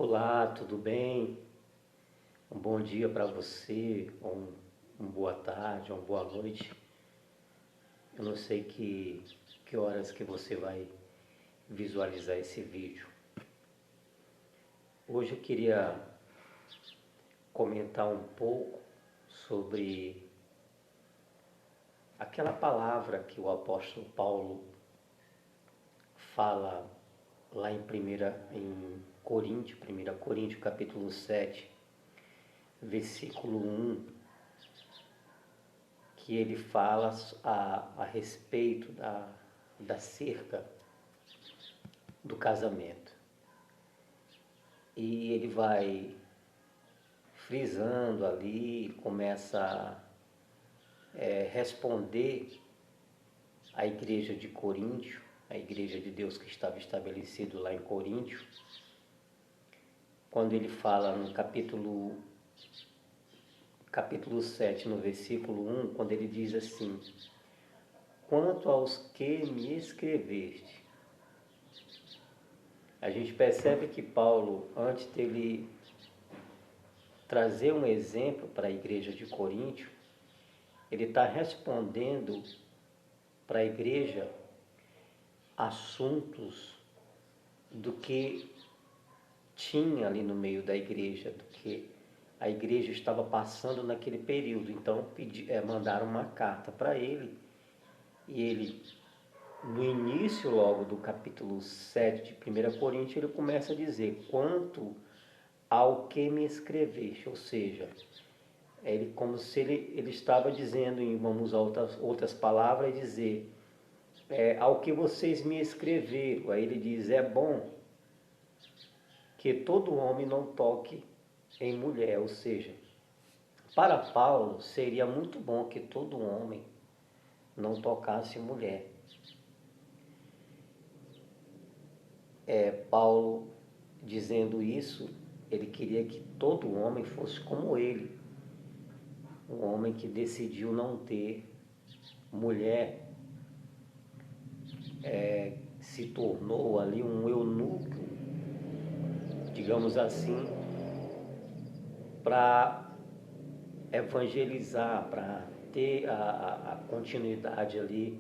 Olá, tudo bem? Um bom dia para você, ou uma boa tarde, uma boa noite. Eu não sei que horas que você vai visualizar esse vídeo. Hoje eu queria comentar um pouco sobre aquela palavra que o apóstolo Paulo fala lá em Coríntios, 1 Coríntios capítulo 7, versículo 1, que ele fala a respeito da cerca do casamento. E ele vai frisando ali, começa a responder à igreja de Coríntio, a igreja de Deus que estava estabelecido lá em Coríntio, quando ele fala no capítulo 7, no versículo 1, quando ele diz assim: quanto aos que me escreveste. A gente percebe que Paulo, antes dele trazer um exemplo para a igreja de Coríntio, ele está respondendo para a igreja assuntos do que tinha ali no meio da igreja, do que a igreja estava passando naquele período. Então mandaram uma carta para ele, e ele, no início logo do capítulo 7 de 1 Coríntios, ele começa a dizer: quanto ao que me escreveste, ou seja, ele, como se ele estava dizendo, vamos usar outras palavras, dizer, ao que vocês me escreveram. Aí ele diz: é bom que todo homem não toque em mulher, ou seja, para Paulo seria muito bom que todo homem não tocasse em mulher. Paulo dizendo isso, ele queria que todo homem fosse como ele, um homem que decidiu não ter mulher, se tornou ali um eunuco, digamos assim, para evangelizar, para ter a continuidade ali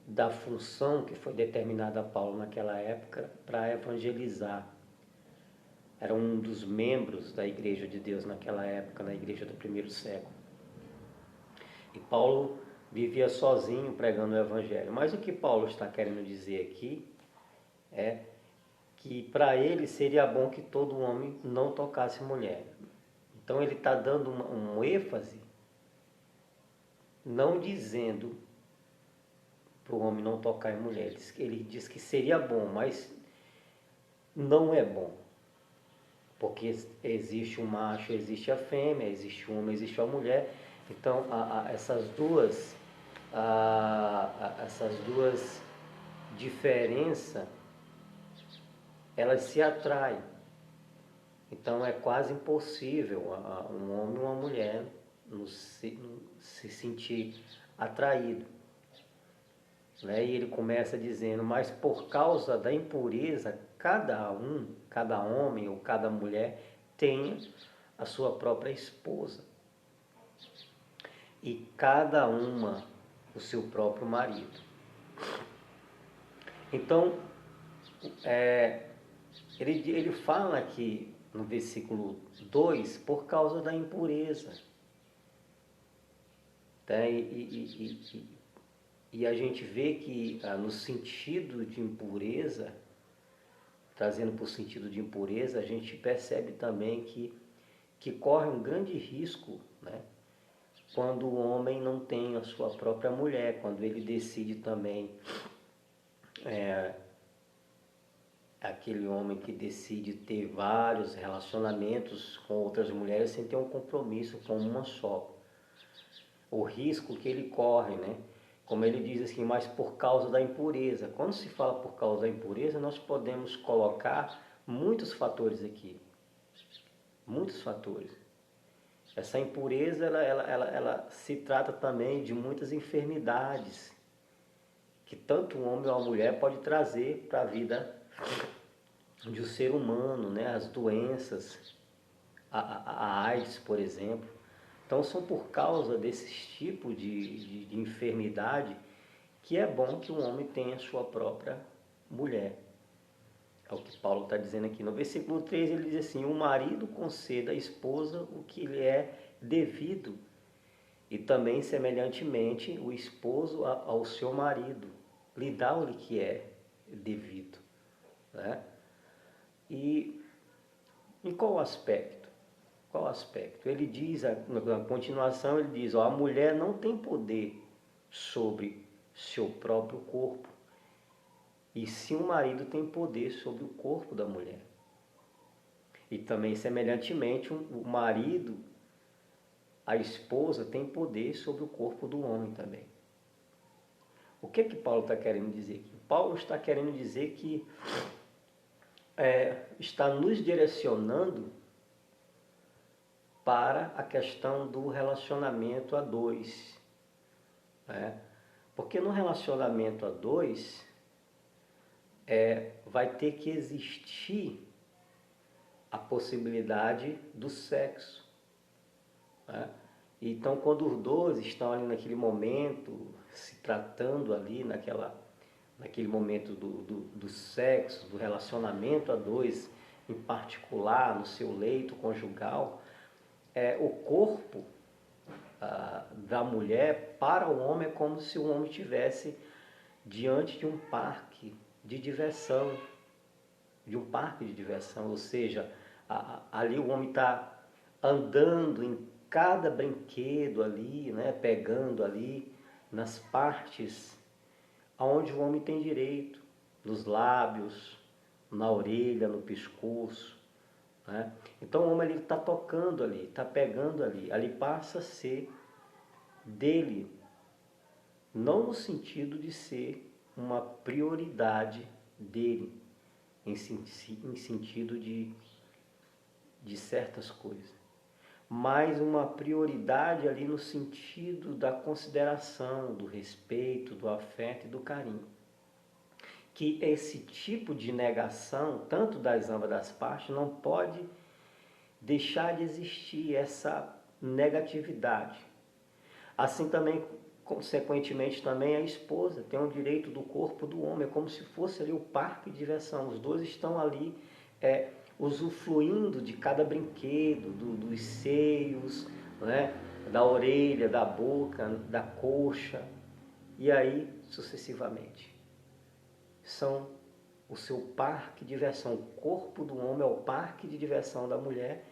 da função que foi determinada a Paulo naquela época para evangelizar. Era um dos membros da Igreja de Deus naquela época, na Igreja do primeiro século. E Paulo vivia sozinho pregando o Evangelho. Mas o que Paulo está querendo dizer aqui é que para ele seria bom que todo homem não tocasse mulher. Então ele está dando um ênfase, não dizendo para o homem não tocar em mulher. Ele diz que seria bom, mas não é bom. Porque existe o macho, existe a fêmea, existe o homem, existe a mulher. Então essas duas diferenças, elas se atraem. Então é quase impossível um homem e uma mulher não se sentir atraído. Né? E ele começa dizendo: mas por causa da impureza, cada homem ou cada mulher tem a sua própria esposa, e cada uma o seu próprio marido. Então, ele fala aqui no versículo 2, por causa da impureza. Tá? E a gente vê que no sentido de impureza, trazendo para o sentido de impureza, a gente percebe também que corre um grande risco, né? Quando o homem não tem a sua própria mulher, quando ele decide também, aquele homem que decide ter vários relacionamentos com outras mulheres sem ter um compromisso com uma só. O risco que ele corre, né? Como ele diz assim, mas por causa da impureza. Quando se fala por causa da impureza, nós podemos colocar muitos fatores aqui. Muitos fatores. Essa impureza, ela se trata também de muitas enfermidades que tanto o homem ou a mulher pode trazer para a vida de o ser humano, né? As doenças, a AIDS, por exemplo. Então são por causa desses tipos de enfermidade que é bom que o homem tenha sua própria mulher. É o que Paulo está dizendo aqui. No versículo 3 ele diz assim: o marido conceda à esposa o que lhe é devido, e também, semelhantemente, o esposo ao seu marido lhe dá o que é devido. Né? E em qual aspecto? Qual aspecto? Ele diz, na continuação, ele diz, ó, a mulher não tem poder sobre seu próprio corpo, e sim o marido tem poder sobre o corpo da mulher. E também, semelhantemente, o marido, a esposa, tem poder sobre o corpo do homem também. O que Paulo está querendo dizer aqui? Paulo está querendo dizer que está nos direcionando para a questão do relacionamento a dois. Né? Porque no relacionamento a dois, vai ter que existir a possibilidade do sexo. Né? Então, quando os dois estão ali naquele momento, se tratando ali, naquele momento do sexo, do relacionamento a dois, em particular, no seu leito conjugal, o corpo da mulher para o homem é como se o homem estivesse diante de um parque de diversão, ou seja, ali o homem está andando em cada brinquedo ali, né, pegando ali nas partes aonde o homem tem direito, nos lábios, na orelha, no pescoço. Né? Então o homem está tocando ali, está pegando ali, ali passa a ser dele, não no sentido de ser uma prioridade dele, em sentido de certas coisas, mas uma prioridade ali no sentido da consideração, do respeito, do afeto e do carinho. Que esse tipo de negação, tanto das ambas das partes, não pode deixar de existir essa negatividade. Assim também, consequentemente, também a esposa tem o direito do corpo do homem, é como se fosse ali o parque de diversão. Os dois estão ali usufruindo de cada brinquedo, dos seios, né? Da orelha, da boca, da coxa, e aí sucessivamente. São o seu parque de diversão. O corpo do homem é o parque de diversão da mulher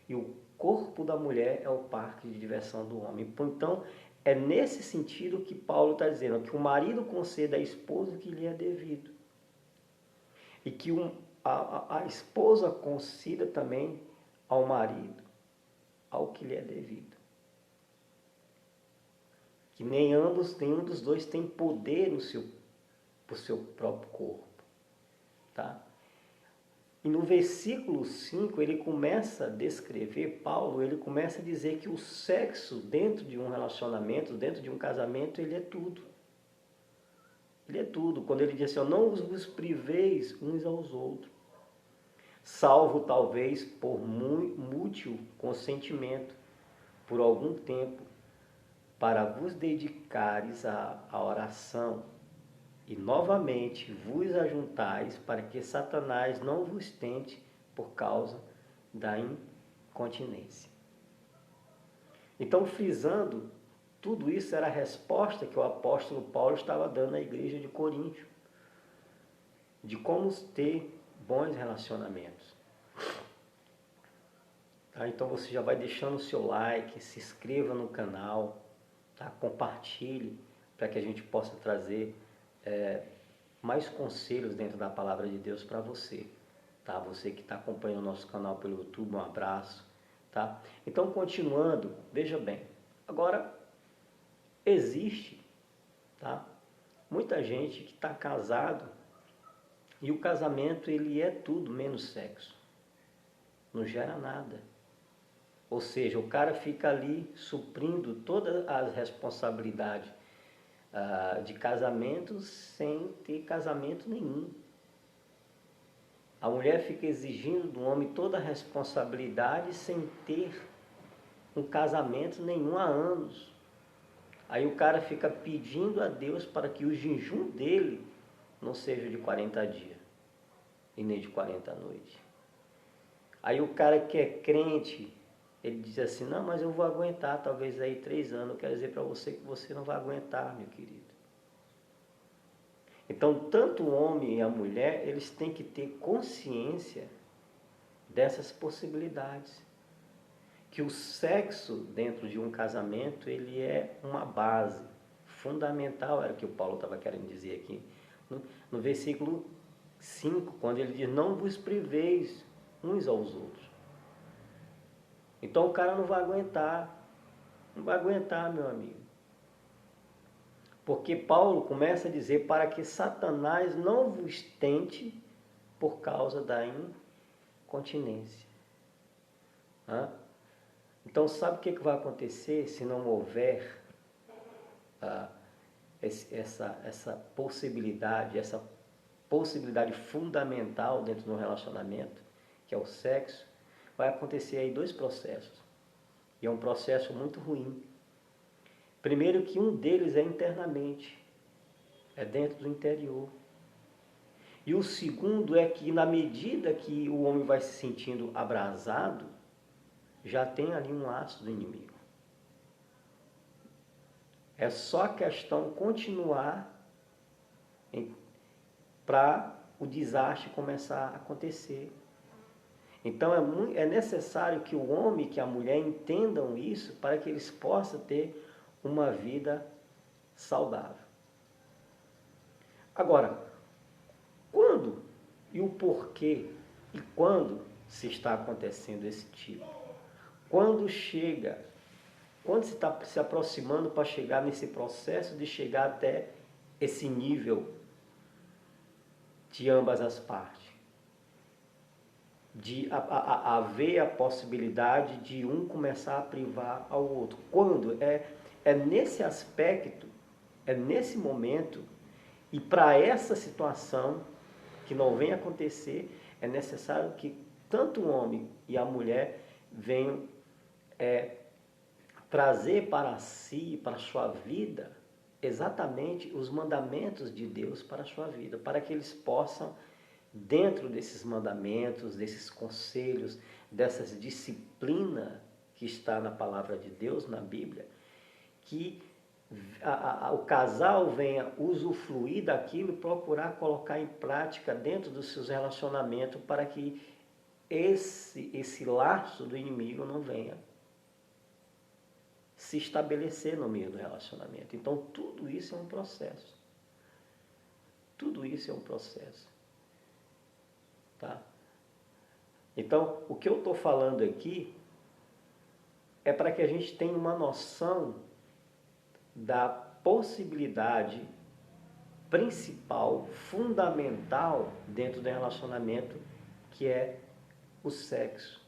e o corpo da mulher é o parque de diversão do homem. Então, é nesse sentido que Paulo está dizendo que o marido conceda à esposa o que lhe é devido. E que a esposa conceda também ao marido ao que lhe é devido. Que nenhum dos dois tem poder pro seu próprio corpo. Tá? E no versículo 5, ele começa a descrever, Paulo, ele começa a dizer que o sexo dentro de um relacionamento, dentro de um casamento, ele é tudo. Ele é tudo. Quando ele diz assim, não vos priveis uns aos outros, salvo talvez por mútuo consentimento, por algum tempo, para vos dedicares à oração, e novamente vos ajuntais para que Satanás não vos tente por causa da incontinência. Então, frisando, tudo isso era a resposta que o apóstolo Paulo estava dando à igreja de Coríntio, de como ter bons relacionamentos. Tá? Então você já vai deixando o seu like, se inscreva no canal, tá? Compartilhe para que a gente possa trazer mais conselhos dentro da palavra de Deus para você, tá? Você que está acompanhando o nosso canal pelo YouTube, um abraço, tá? Então, continuando, veja bem, agora existe, tá? Muita gente que está casado e o casamento ele é tudo menos sexo, não gera nada. Ou seja, o cara fica ali suprindo todas as responsabilidades de casamento sem ter casamento nenhum. A mulher fica exigindo do homem toda a responsabilidade sem ter um casamento nenhum há anos. Aí o cara fica pedindo a Deus para que o jejum dele não seja de 40 dias e nem de 40 noites. Aí o cara que é crente, ele diz assim, não, mas eu vou aguentar talvez aí 3 anos. Eu quero dizer para você que você não vai aguentar, meu querido. Então, tanto o homem e a mulher, eles têm que ter consciência dessas possibilidades. Que o sexo dentro de um casamento, ele é uma base fundamental, era o que o Paulo estava querendo dizer aqui. No versículo 5, quando ele diz, não vos priveis uns aos outros. Então o cara não vai aguentar, meu amigo. Porque Paulo começa a dizer, para que Satanás não vos tente por causa da incontinência. Então, sabe o que vai acontecer se não houver essa possibilidade fundamental dentro de um relacionamento, que é o sexo? Vai acontecer aí 2 processos. E é um processo muito ruim. Primeiro que um deles é internamente, é dentro do interior. E o segundo é que na medida que o homem vai se sentindo abrasado, já tem ali um laço do inimigo. É só questão continuar para o desastre começar a acontecer. Então é necessário que o homem e que a mulher entendam isso para que eles possam ter uma vida saudável. Agora, quando e o porquê e quando se está acontecendo esse tipo? Quando se está se aproximando para chegar nesse processo de chegar até esse nível de ambas as partes. De haver a possibilidade de um começar a privar ao outro. Quando? É nesse aspecto, é nesse momento, e para essa situação que não venha acontecer, é necessário que tanto o homem e a mulher venham trazer para si, para a sua vida, exatamente os mandamentos de Deus para a sua vida, para que eles possam, dentro desses mandamentos, desses conselhos, dessas disciplinas que está na palavra de Deus, na Bíblia, que o casal venha usufruir daquilo e procurar colocar em prática dentro dos seus relacionamentos para que esse laço do inimigo não venha se estabelecer no meio do relacionamento. Então, tudo isso é um processo. Tudo isso é um processo. Tá? Então, o que eu estou falando aqui é para que a gente tenha uma noção da possibilidade principal, fundamental dentro do relacionamento, que é o sexo.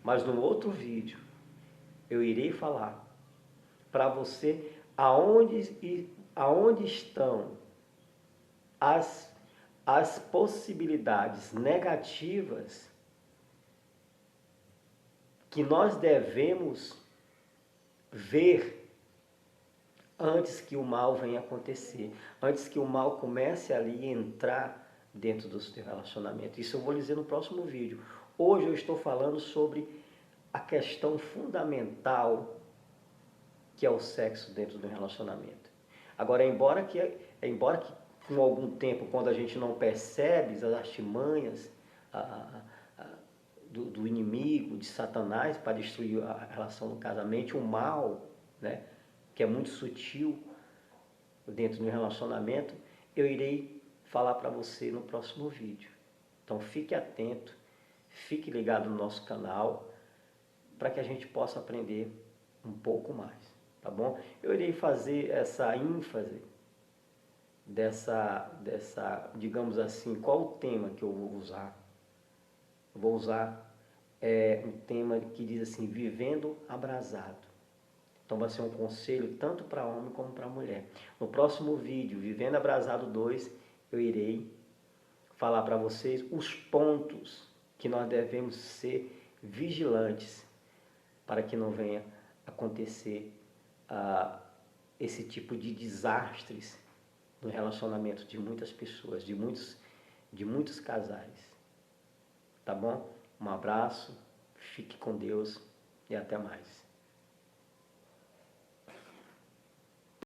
Mas no outro vídeo, eu irei falar para você aonde estão as possibilidades negativas que nós devemos ver antes que o mal venha acontecer, antes que o mal comece ali a entrar dentro do seu relacionamento. Isso eu vou dizer no próximo vídeo. Hoje eu estou falando sobre a questão fundamental que é o sexo dentro do relacionamento. Agora, embora que com algum tempo, quando a gente não percebe as artimanhas do inimigo, de Satanás, para destruir a relação do casamento, o mal, né, que é muito sutil dentro do relacionamento, eu irei falar para você no próximo vídeo. Então fique atento, fique ligado no nosso canal, para que a gente possa aprender um pouco mais, tá bom? Eu irei fazer essa ênfase digamos assim, qual o tema que eu vou usar? Eu vou usar um tema que diz assim, vivendo abrasado. Então vai ser um conselho tanto para homem como para mulher. No próximo vídeo, Vivendo Abrasado 2, eu irei falar para vocês os pontos que nós devemos ser vigilantes para que não venha acontecer esse tipo de desastres no relacionamento de muitas pessoas, de muitos casais. Tá bom? Um abraço, fique com Deus e até mais.